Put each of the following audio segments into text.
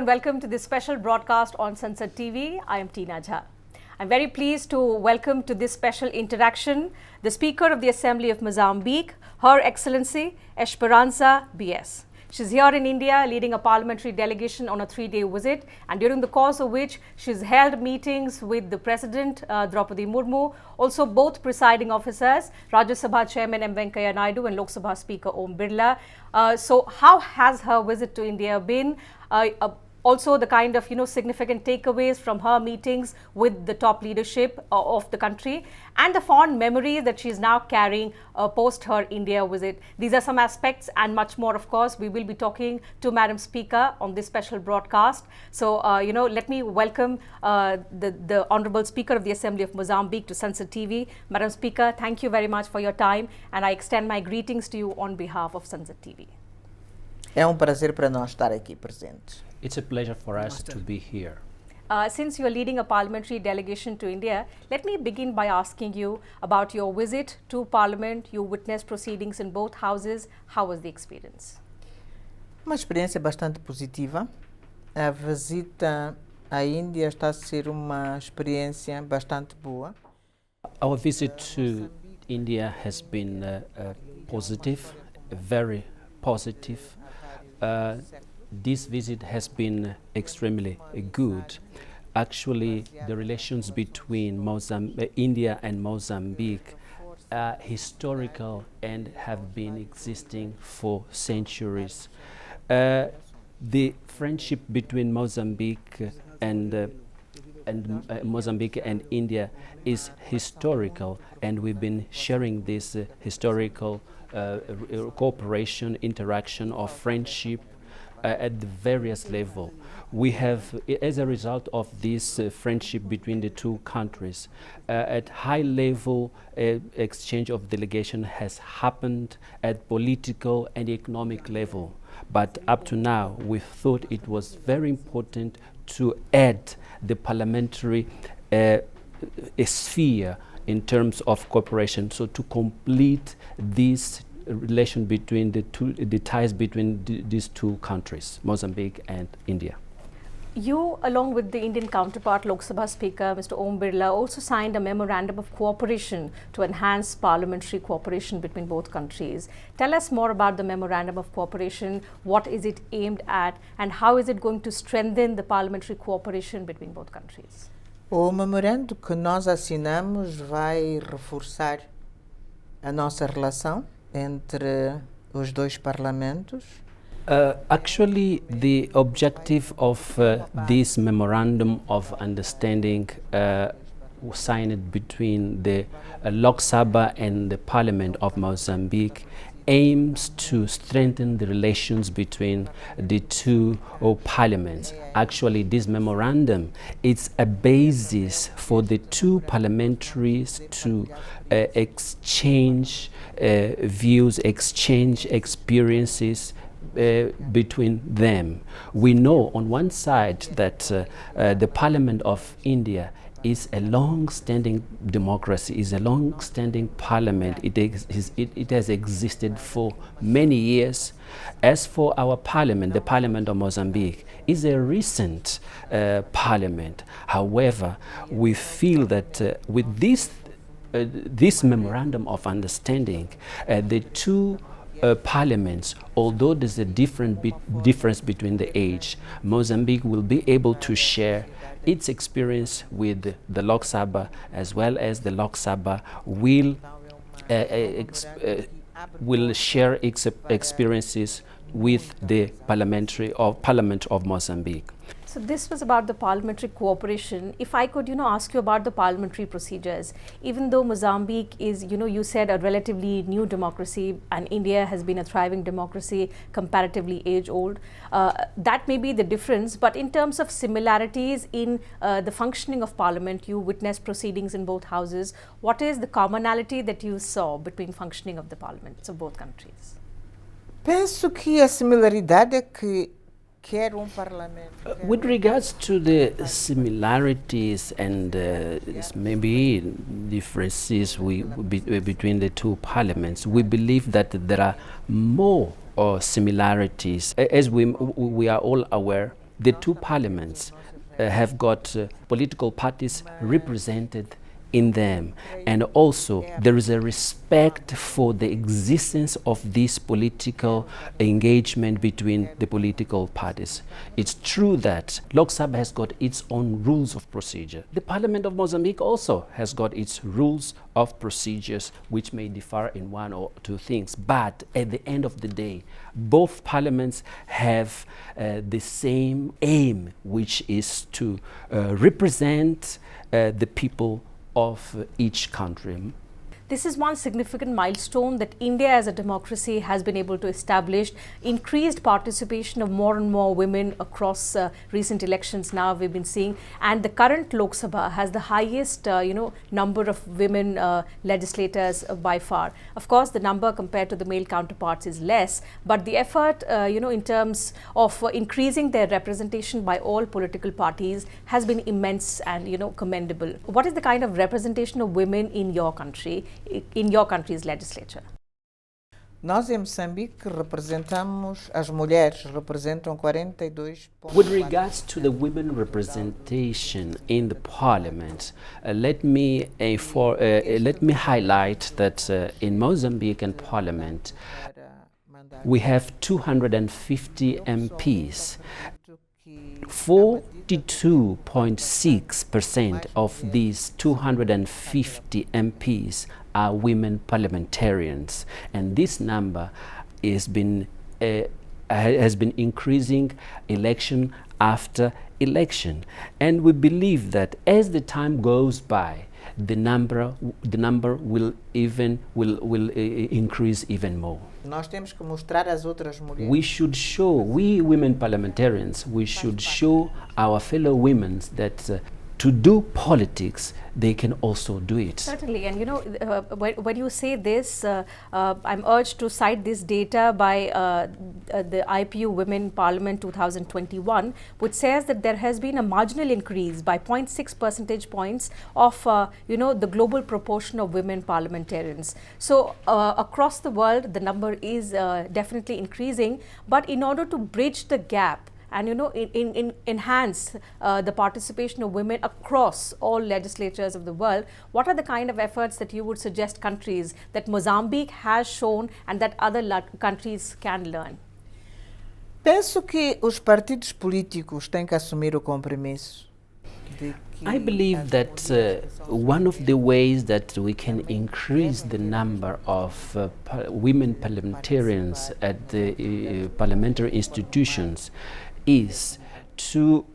and welcome to this special broadcast on Sansad TV. I am Tina Jha. I'm very pleased to welcome to this special interaction the Speaker of the Assembly of Mozambique, Her Excellency Esperanca Bias. She's here in India leading a parliamentary delegation on a 3-day visit, and during the course of which she's held meetings with the President Draupadi Murmu, also both presiding officers, Rajya Sabha Chairman M. Venkaiah Naidu and Lok Sabha Speaker Om Birla. So how has her visit to India been? Also the kind of significant takeaways from her meetings with the top leadership of the country, and the fond memories that she is now carrying post her India visit. These are some aspects and much more, of course, we will be talking to Madam Speaker on this special broadcast. So let me welcome the Honourable Speaker of the Assembly of Mozambique to Sansad TV. Madam Speaker, thank you very much for your time, and I extend my greetings to you on behalf of Sansad TV. É prazer para nós estar aqui presentes. It's a pleasure for us to be here. Since you are leading a parliamentary delegation to India, let me begin by asking you about your visit to Parliament. You witnessed proceedings in both houses. How was the experience? Uma experiência bastante positiva. A visita à Índia está a ser uma experiência bastante boa. Our visit to India has been positive, very positive. This visit has been extremely good. Actually, the relations between India and Mozambique are historical and have been existing for centuries. The friendship between Mozambique and Mozambique and India is historical, and we've been sharing this historical cooperation, interaction, or friendship at the various level. We have, as a result of this friendship between the two countries, at high level exchange of delegation has happened at political and economic level. But up to now, we thought it was very important to add the parliamentary sphere in terms of cooperation, so to complete this relation between the ties between these two countries, Mozambique and India. You, along with the Indian counterpart, Lok Sabha Speaker Mr. Om Birla, also signed a memorandum of cooperation to enhance parliamentary cooperation between both countries. Tell us more about the memorandum of cooperation. What is it aimed at, and how is it going to strengthen the parliamentary cooperation between both countries? O memorando que nós assinamos vai reforçar a nossa relação entre os dois parlamentos. Actually, the objective of this memorandum of understanding was signed between the Lok Sabha and the Parliament of Mozambique aims to strengthen the relations between the two parliaments. Actually, this memorandum is a basis for the two parliamentaries to exchange views, exchange experiences between them. We know on one side that the Parliament of India is a long-standing democracy, is a long-standing parliament. It has existed for many years. As for our parliament, the Parliament of Mozambique is a recent parliament. However, we feel that with this memorandum of understanding, the two parliaments, although there's a difference between the age, Mozambique will be able to share its experience with the Lok Sabha, as well as the Lok Sabha will share its experiences with the Parliament of Mozambique. So this was about the parliamentary cooperation. If I could, ask you about the parliamentary procedures. Even though Mozambique is, you said a relatively new democracy, and India has been a thriving democracy, comparatively age-old, that may be the difference. But in terms of similarities in the functioning of Parliament, you witnessed proceedings in both houses. What is the commonality that you saw between functioning of the parliaments of both countries? Penso que a similaridade é que with regards to the similarities and maybe differences between the two parliaments, we believe that there are more similarities. As we are all aware, the two parliaments have got political parties represented in them, and also there is a respect for the existence of this political engagement between the political parties. It's true that Lok Sabha has got its own rules of procedure. The Parliament of Mozambique also has got its rules of procedures, which may differ in one or two things, but at the end of the day, both parliaments have the same aim, which is to represent the people of each country. This is one significant milestone that India as a democracy has been able to establish. Increased participation of more and more women across recent elections now we've been seeing, and the current Lok Sabha has the highest number of women legislators by far. Of course, the number compared to the male counterparts is less, but the effort in terms of increasing their representation by all political parties has been immense and commendable. What is the kind of representation of women in your country, in your country's legislature? Nós em Moçambique representamos, as mulheres representam 42. With regards to the women representation in the parliament, let me highlight that in Mozambican parliament we have 250 MPs. 42.6% of these 250 MPs are women parliamentarians, and this number has been increasing election after election, and we believe that as the time goes by, the number will increase even more. Nós temos que mostrar às outras mulheres. We should show, we women parliamentarians, we should show our fellow women that to do politics, they can also do it. Certainly, and when you say this, I'm urged to cite this data by the IPU Women Parliament 2021, which says that there has been a marginal increase by 0.6 percentage points of the global proportion of women parliamentarians. So across the world, the number is definitely increasing, but in order to bridge the gap and enhance the participation of women across all legislatures of the world, what are the kind of efforts that you would suggest countries that Mozambique has shown and that other countries can learn? Penso que os partidos políticos têm que assumir o compromisso. I believe that one of the ways that we can increase the number of women parliamentarians at the parliamentary institutions is to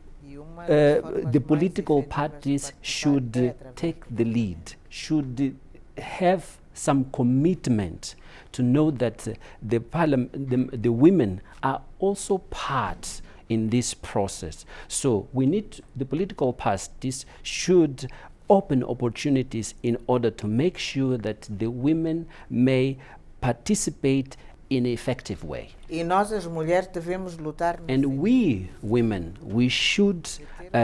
the political parties should take the lead, should have some commitment to know that the women are also part in this process. So we need, the political parties should open opportunities in order to make sure that the women may participate in an effective way. E nós as mulheres devemos lutar. And we women, we should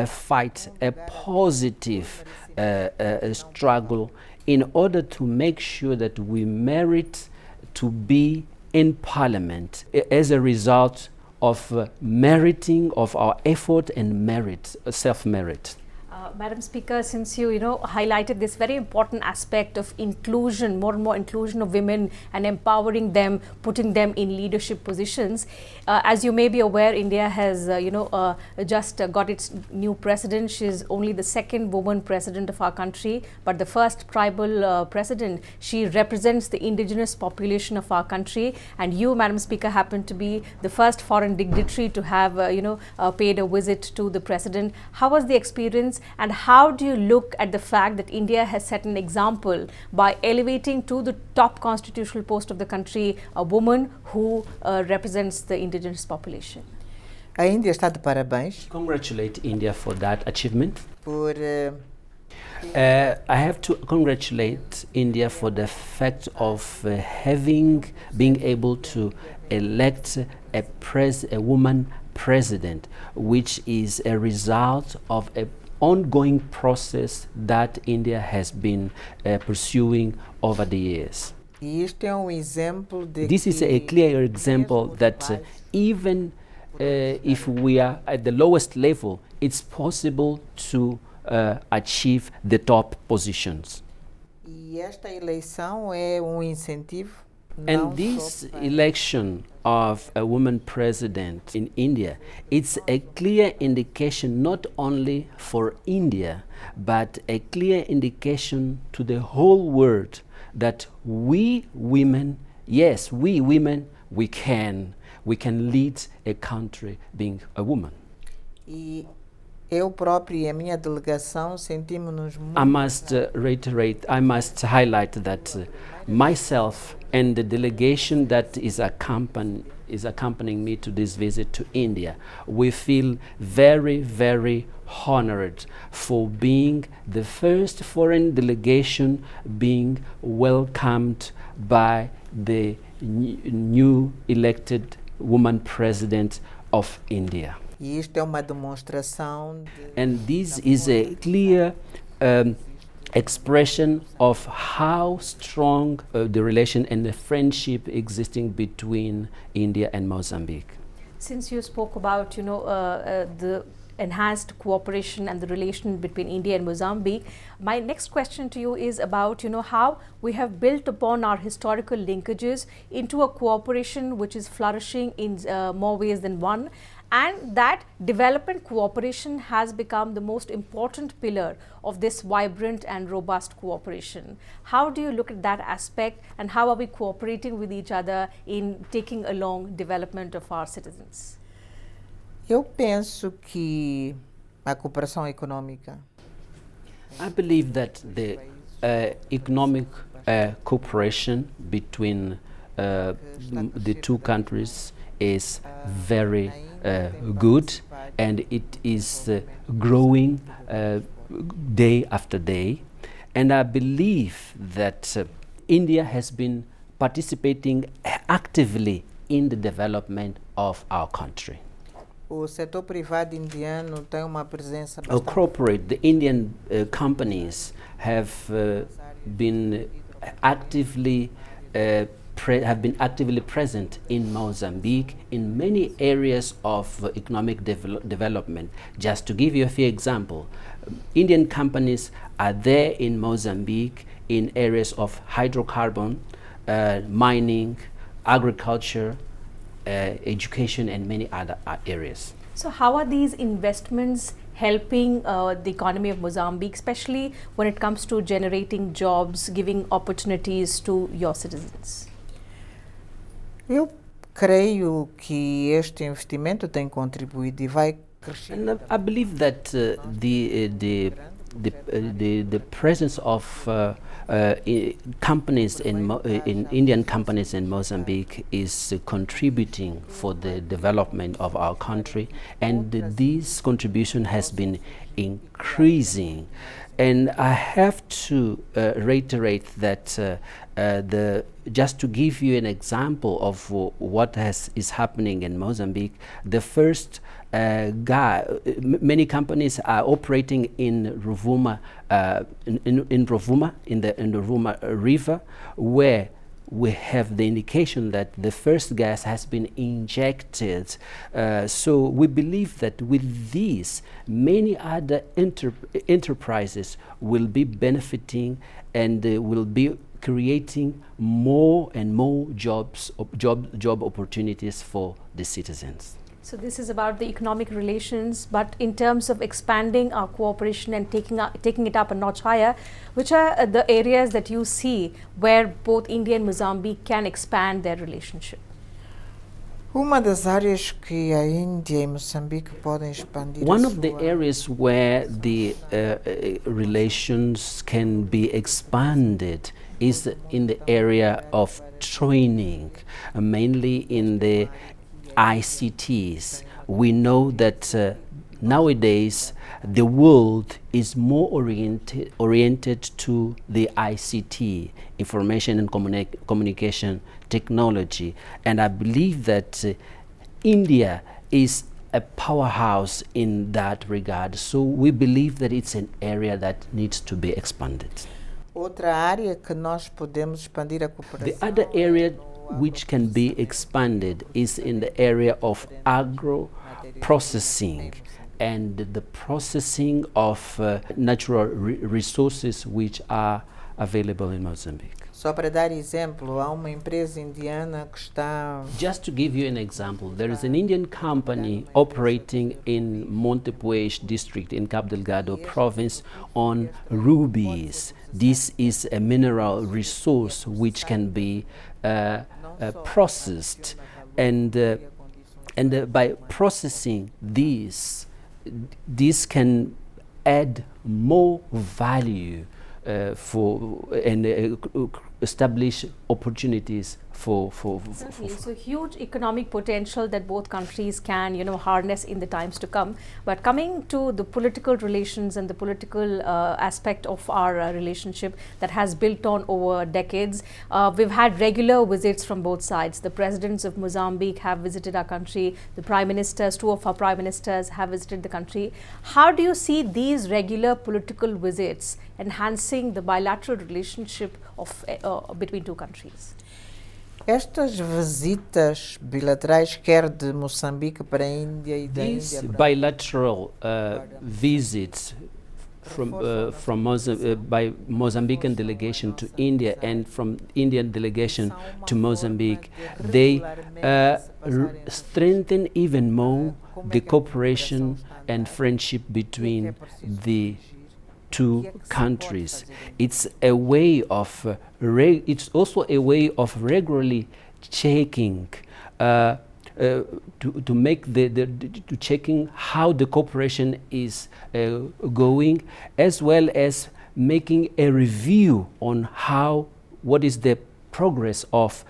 fight a positive struggle in order to make sure that we merit to be in parliament as a result of meriting of our effort and merit, self-merit. Madam Speaker, since you highlighted this very important aspect of inclusion, more and more inclusion of women and empowering them, putting them in leadership positions, as you may be aware, India has just got its new president. She is only the second woman president of our country, but the first tribal president. She represents the indigenous population of our country, and you, Madam Speaker, happen to be the first foreign dignitary to have paid a visit to the president. How was the experience? And how do you look at the fact that India has set an example by elevating to the top constitutional post of the country a woman who represents the indigenous population? A Índia está de parabéns. Congratulate India for that achievement. I have to congratulate India for the fact of being able to elect a woman president, which is a result of a ongoing process that India has been pursuing over the years. This is a clear example that even if we are at the lowest level, it's possible to achieve the top positions. E esta eleição é incentivo. And this election of a woman president in India, it's a clear indication not only for India, but a clear indication to the whole world that we women, yes, we women, we can lead a country being a woman. E eu própria e a minha delegação sentimos-nos muito. I must reiterate, I must highlight that myself and the delegation that is accompanying me to this visit to India, we feel very, very honored for being the first foreign delegation being welcomed by the new elected woman president of India. E isto é uma demonstração And this is a clear expression of how strong the relation and the friendship existing between India and Mozambique. Since you spoke about, the enhanced cooperation and the relation between India and Mozambique, my next question to you is about, how we have built upon our historical linkages into a cooperation which is flourishing in more ways than one, and that development cooperation has become the most important pillar of this vibrant and robust cooperation. How do you look at that aspect, and how are we cooperating with each other in taking along development of our citizens? Eu penso que a cooperação econômica. I believe that the economic cooperation between the two countries is very good, and it is growing day after day. And I believe that India has been participating actively in the development of our country. O setor privado indiano tem uma presença The Indian companies have been actively present in Mozambique in many areas of economic development. Just to give you a few examples, Indian companies are there in Mozambique in areas of hydrocarbon, mining, agriculture, education, and many other areas. So how are these investments helping the economy of Mozambique, especially when it comes to generating jobs, giving opportunities to your citizens? Eu creio que este investimento tem contribuído e vai crescer. And I believe that the presence of companies in Indian companies in Mozambique is contributing for the development of our country, and this contribution has been increasing. And I have to reiterate that just to give you an example of what is happening in Mozambique, the first many companies are operating in Rovuma, in the Rovuma River, where we have the indication that the first gas has been injected. So we believe that with this, many other enterprises will be benefiting and will be creating more and more job opportunities for the citizens. So this is about the economic relations, but in terms of expanding our cooperation and taking it up a notch higher, which are the areas that you see where both India and Mozambique can expand their relationship? Uma das áreas que a Índia e Moçambique podem expandir. One of the areas where the relations can be expanded is in the area of training, mainly in the ICTs. We know that nowadays the world is more oriented to the ICT, information and communication technology, and I believe that India is a powerhouse in that regard. So we believe that it's an area that needs to be expanded. Outra área que nós podemos expandir a cooperação. The other area which can be expanded is in the area of agro processing and the processing of natural resources which are available in Mozambique. Só para dar exemplo, há uma empresa indiana que está... Just to give you an example, there is an Indian company operating in Montepuez district in Cabo Delgado province on rubies. This is a mineral resource which can be processed, and by processing this can add more value for and establish opportunities for Certainly, so huge economic potential that both countries can, harness in the times to come. But coming to the political relations and the political aspect of our relationship that has built on over decades, we've had regular visits from both sides. The presidents of Mozambique have visited our country. The prime ministers, two of our prime ministers have visited the country. How do you see these regular political visits enhancing the bilateral relationship of between two countries? Estas visitas bilaterais, quer de Moçambique para a Índia e da These Índia para... bilateral visits by Mozambican delegation to India and from Indian delegation to Mozambique, they strengthen even more the cooperation and friendship between the two countries. It's a way of it's also a way of regularly checking to make to checking how the cooperation is going, as well as making a review on what is the progress of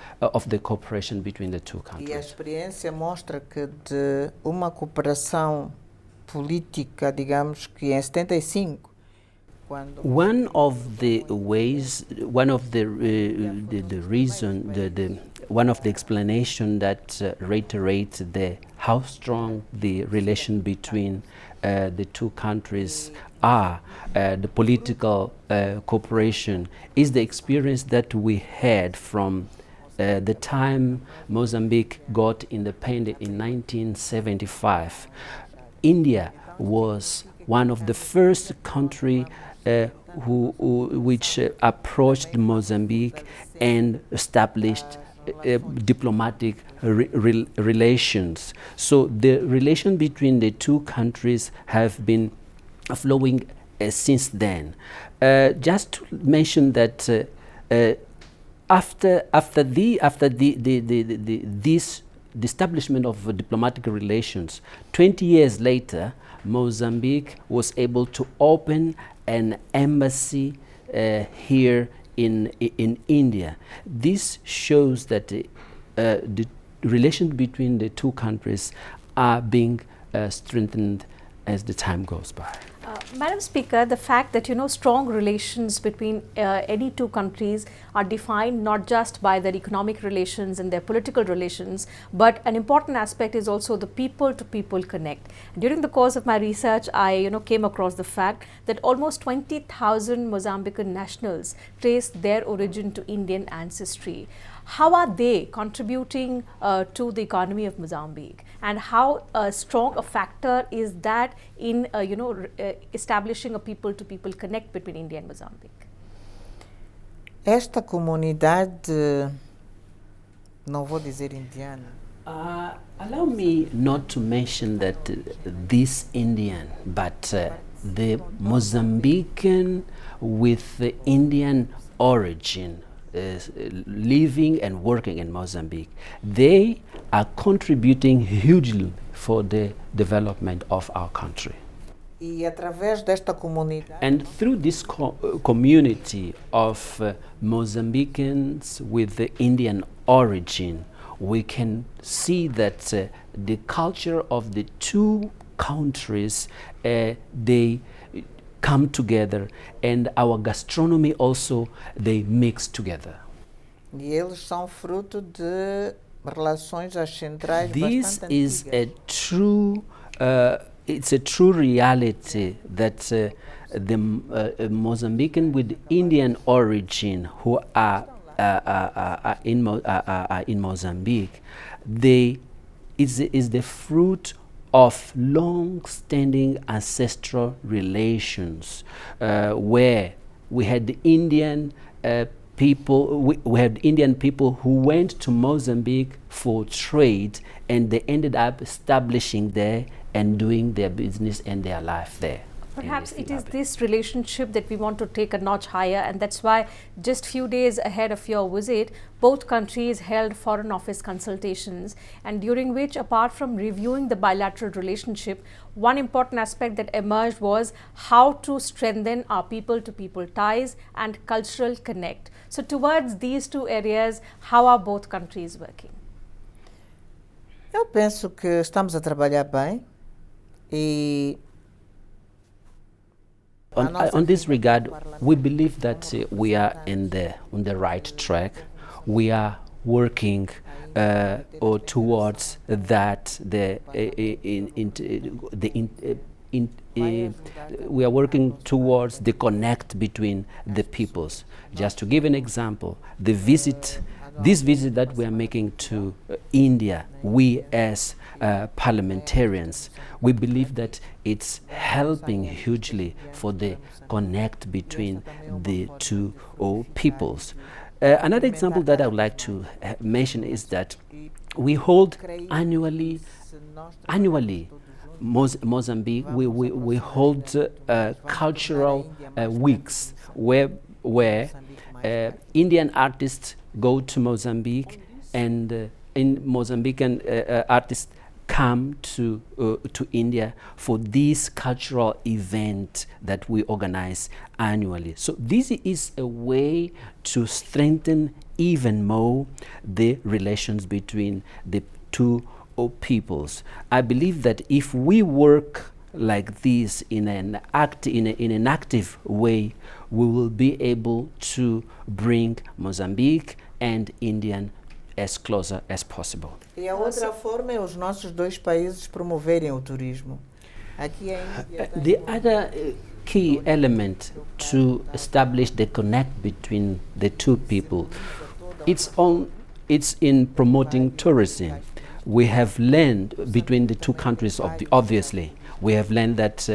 the cooperation between the two E a countries. experiência mostra que de uma cooperação política, digamos que em 75, quando One of the ways, one of the reason, one of the explanation that reiterates how strong the relation between the two countries are, the political cooperation, is the experience that we had from the time Mozambique got independent in 1975. India was one of the first country which approached Mozambique and established diplomatic relations. So the relation between the two countries have been flowing since then. Just to mention that after the establishment of diplomatic relations, 20 years later, Mozambique was able to open an embassy here in India. This shows that the relations between the two countries are being strengthened as the time goes by. Madam Speaker, the fact that strong relations between any two countries are defined not just by their economic relations and their political relations, but an important aspect is also the people-to-people connect. During the course of my research, I came across the fact that almost 20,000 Mozambican nationals trace their origin to Indian ancestry. How are they contributing to the economy of Mozambique, and how strong a factor is that in establishing a people-to-people connect between India and Mozambique? esta comunidade, não vou dizer indiana, Allow me not to mention that this Indian, but the Mozambican with the Indian origin living and working in Mozambique, they are contributing hugely for the development of our country. e através desta comunidade And through this community of Mozambicans with the Indian origin, we can see that the culture of the two countries, they come together, and our gastronomy also, they mix together. e eles são fruto de relações ancestrais This bastante is antigas. a true, it's a true reality that the Mozambican with Indian origin who are in Mozambique, is the fruit of long-standing ancestral relations, where we had the Indian people. We had Indian people who went to Mozambique for trade, and they ended up establishing there and doing their business and their life there. Perhaps it is this relationship that we want to take a notch higher, and that's why just few days ahead of your visit, both countries held Foreign Office consultations, and during which, apart from reviewing the bilateral relationship, one important aspect that emerged was how to strengthen our people-to-people ties and cultural connect. So towards these two areas, how are both countries working? Eu penso que estamos a trabalhar bem e on this regard, we believe that we are on the right track. We are working towards that. We are working towards the connect between the peoples. Just to give an example, this visit that we are making to India, we as parliamentarians, we believe that it's helping hugely for the connect between the two peoples. Another example that I would like to mention is that we hold annually Mozambique, we hold cultural weeks where Indian artists go to Mozambique, and Mozambican artists come to India for this cultural event that we organize annually. So this is a way to strengthen even more the relations between the two peoples. I believe that if we work like this in an active way, we will be able to bring Mozambique and India as closer as possible. E a outra forma é os nossos dois países promoverem o turismo. The other key element to establish the connect between the two people, it's in promoting tourism. We have learned between the two countries, obviously, we have learned that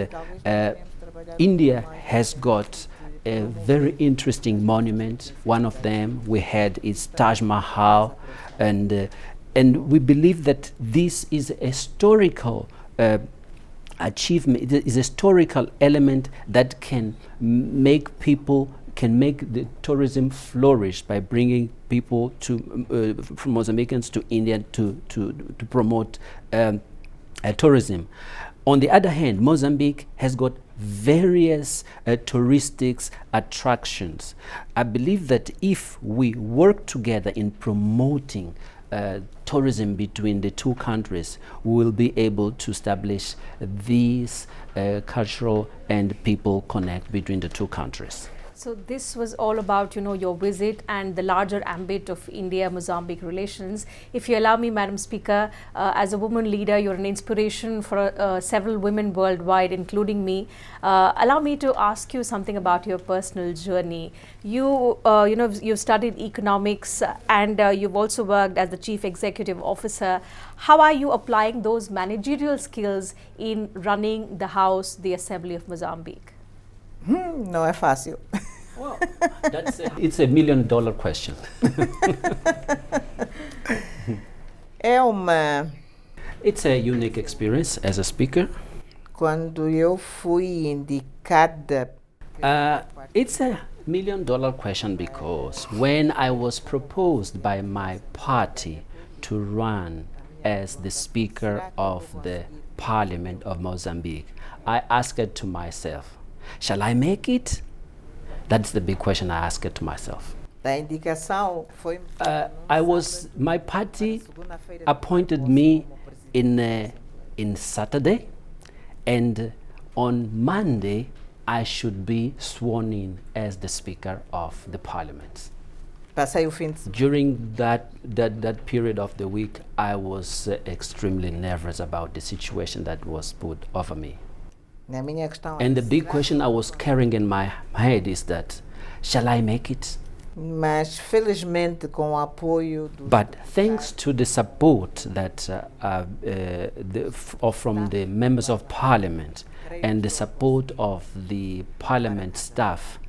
India has got a very interesting monument. One of them we had is Taj Mahal, and we believe that this is a historical achievement. It is a historical element that can make the tourism flourish by bringing people from Mozambicans to India to promote tourism. On the other hand, Mozambique has got various touristic attractions. I believe that if we work together in promoting tourism between the two countries, we will be able to establish these cultural and people connect between the two countries. So this was all about, your visit and the larger ambit of India-Mozambique relations. If you allow me, Madam Speaker, as a woman leader, you're an inspiration for several women worldwide, including me. Allow me to ask you something about your personal journey. You've studied economics and you've also worked as the Chief Executive Officer. How are you applying those managerial skills in running the House, the Assembly of Mozambique? Não é fácil. Well, it's $1 million question. It's a unique experience as a speaker. Quando eu fui indicada. It's a $1 million question because when I was proposed by my party to run as the Speaker of the Parliament of Mozambique, I asked to myself, shall I make it? That's the big question I asked to myself. My party appointed me in Saturday, and on Monday I should be sworn in as the Speaker of the Parliament. During that period of the week, I was extremely nervous about the situation that was put over me. And the big question I was carrying in my head is that, shall I make it? Mas felizmente com o apoio dos But thanks to the support that from the members of parliament and the support of the parliament staff,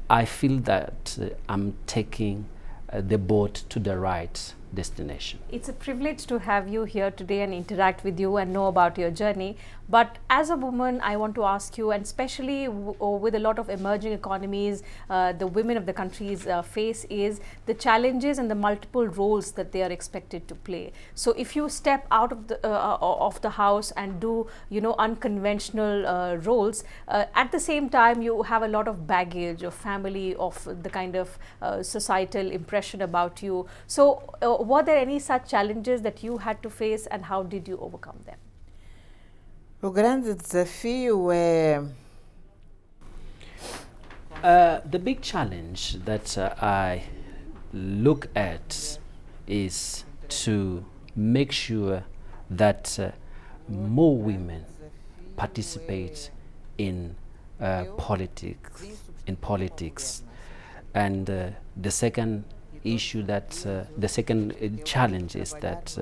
I feel that I'm taking the boat to the right destination. It's a privilege to have you here today and interact with you and know about your journey. But as a woman, I want to ask you, and especially with a lot of emerging economies, the women of the countries face is the challenges and the multiple roles that they are expected to play. So if you step out of the house and do, unconventional roles, at the same time you have a lot of baggage of family, of the kind of societal impression about you. So were there any such challenges that you had to face, and how did you overcome them? O grande desafio é the big challenge that I look at is to make sure that more women participate in politics. And the second issue the second challenge is that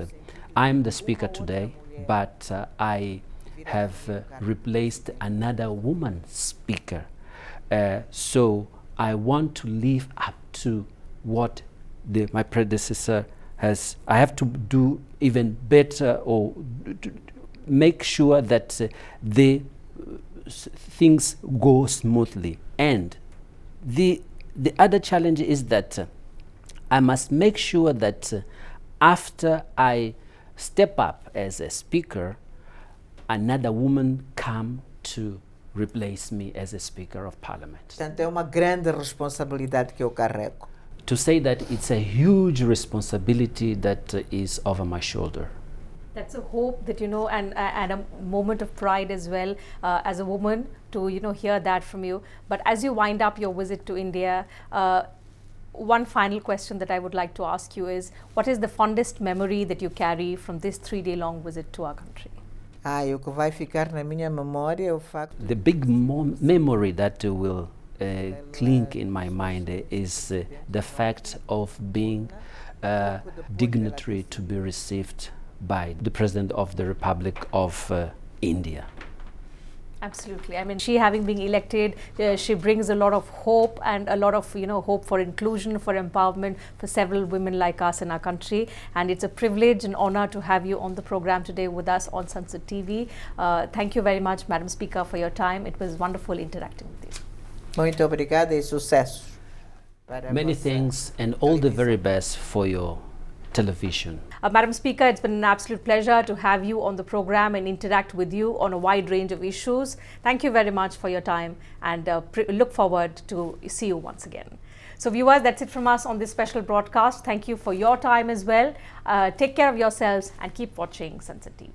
I'm the speaker today, but I have replaced another woman speaker. So I want to live up to what my predecessor has. I have to do even better, or make sure that things go smoothly. And the other challenge is that I must make sure that after I step up as a speaker, another woman come to replace me as a Speaker of Parliament. Portanto, é uma grande responsabilidade que eu carrego. To say that it's a huge responsibility that is over my shoulder. That's a hope that, and a moment of pride as well, as a woman, to, hear that from you. But as you wind up your visit to India, one final question that I would like to ask you is, what is the fondest memory that you carry from this 3-day-long visit to our country? O que vai ficar na minha memória é o facto. The big memory that will cling in my mind is the fact of being a dignitary to be received by the President of the Republic of India. Absolutely. I mean, she having been elected, she brings a lot of hope, and a lot of, hope for inclusion, for empowerment for several women like us in our country. And it's a privilege and honor to have you on the program today with us on Sansad TV. Thank you very much, Madam Speaker, for your time. It was wonderful interacting with you. Muito obrigada e sucesso. Many thanks and all the very best for your television. Madam Speaker, it's been an absolute pleasure to have you on the program and interact with you on a wide range of issues. Thank you very much for your time, and look forward to see you once again. So viewers, that's it from us on this special broadcast. Thank you for your time as well. Take care of yourselves and keep watching Sansad TV.